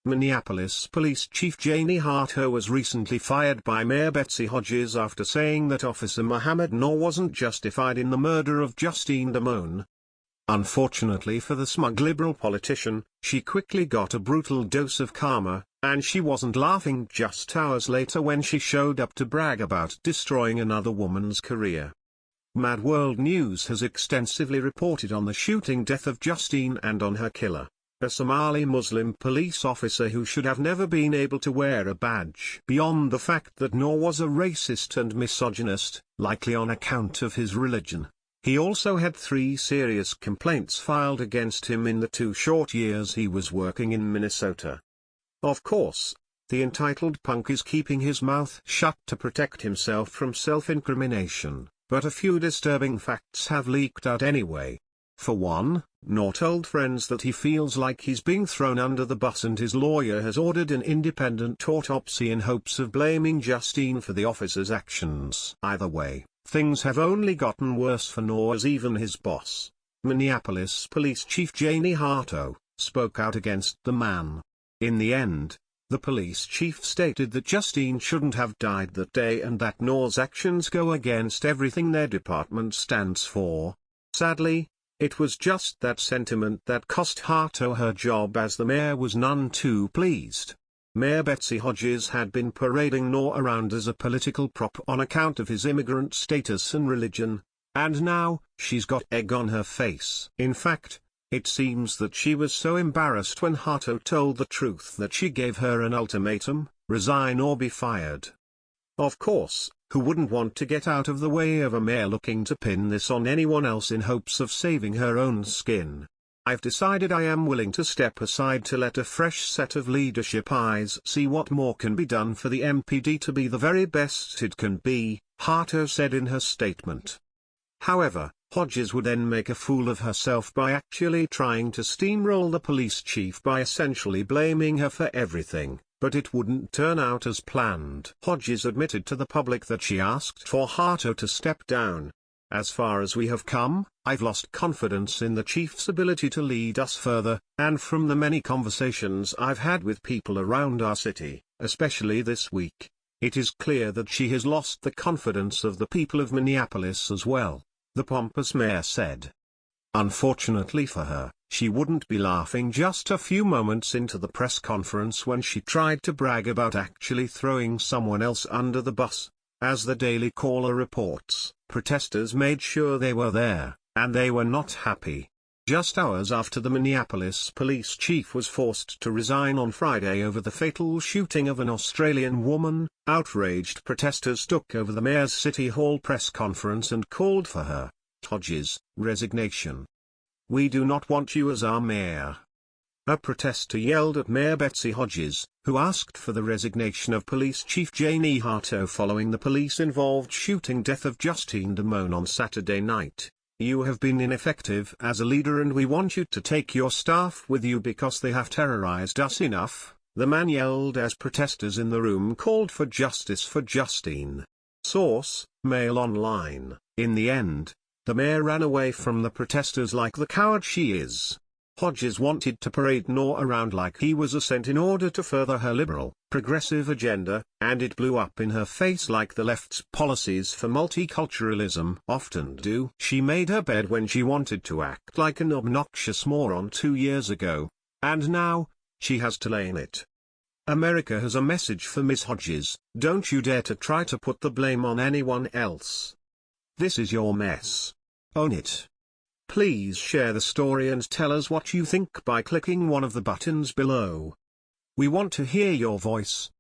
Minneapolis Police Chief Janie Harto was recently fired by Mayor Betsy Hodges after saying that Officer Mohamed Noor wasn't justified in the murder of Justine Damone. Unfortunately for the Smug liberal politician, she quickly got a brutal dose of karma, and she wasn't laughing just hours later when she showed up to brag about destroying another woman's career. Mad World News has extensively reported on the shooting death of Justine and on her killer, a Somali Muslim police officer who should have never been able to wear a badge. Beyond the fact that Noor was a racist and misogynist, likely on account of his religion, he also had 3 serious complaints filed against him in the 2 short years he was working in Minnesota. Of course, the entitled punk is keeping his mouth shut to protect himself from self-incrimination, but a few disturbing facts have leaked out anyway. For one, Noor told friends that he feels like he's being thrown under the bus and his lawyer has ordered an independent autopsy in hopes of blaming Justine for the officer's actions. Either way, things have only gotten worse for Noor as even his boss, Minneapolis Police Chief Janie Harto, spoke out against the man. In the end, the police chief stated that Justine shouldn't have died that day and that Noor's actions go against everything their department stands for. Sadly, it was just that sentiment that cost Harto her job, as the mayor was none too pleased. Mayor Betsy Hodges had been parading Noor around as a political prop on account of his immigrant status and religion, and now, she's got egg on her face. In fact, it seems that she was so embarrassed when Harto told the truth that she gave her an ultimatum: resign or be fired. Of course, who wouldn't want to get out of the way of a mayor looking to pin this on anyone else in hopes of saving her own skin? I've decided I am willing to step aside to let a fresh set of leadership eyes see what more can be done for the MPD to be the very best it can be, Harto said in her statement. However, Hodges would then make a fool of herself by actually trying to steamroll the police chief by essentially blaming her for everything, but it wouldn't turn out as planned. Hodges admitted to the public that she asked for Harto to step down. As far as we have come, I've lost confidence in the chief's ability to lead us further, and from the many conversations I've had with people around our city, especially this week, it is clear that she has lost the confidence of the people of Minneapolis as well, the pompous mayor said. Unfortunately for her, she wouldn't be laughing just a few moments into the press conference when she tried to brag about actually throwing someone else under the bus. As the Daily Caller reports, protesters made sure they were there, and they were not happy. Just hours after the Minneapolis police chief was forced to resign on Friday over the fatal shooting of an Australian woman, outraged protesters took over the mayor's City Hall press conference and called for her, Hodges, resignation. "We do not want you as our mayor." A protester yelled at Mayor Betsy Hodges, who asked for the resignation of Police Chief Janie Harto following the police-involved shooting death of Justine Damone on Saturday night. "You have been ineffective as a leader and we want you to take your staff with you because they have terrorized us enough," the man yelled as protesters in the room called for justice for Justine. Source: Mail Online. In the end, the mayor ran away from the protesters like the coward she is. Hodges wanted to parade Noor around like he was a saint in order to further her liberal, progressive agenda, and it blew up in her face like the left's policies for multiculturalism often do. She made her bed when she wanted to act like an obnoxious moron 2 years ago, and now, she has to lay in it. America has a message for Ms. Hodges: don't you dare to try to put the blame on anyone else. This is your mess. Own it. Please share the story and tell us what you think by clicking one of the buttons below. We want to hear your voice.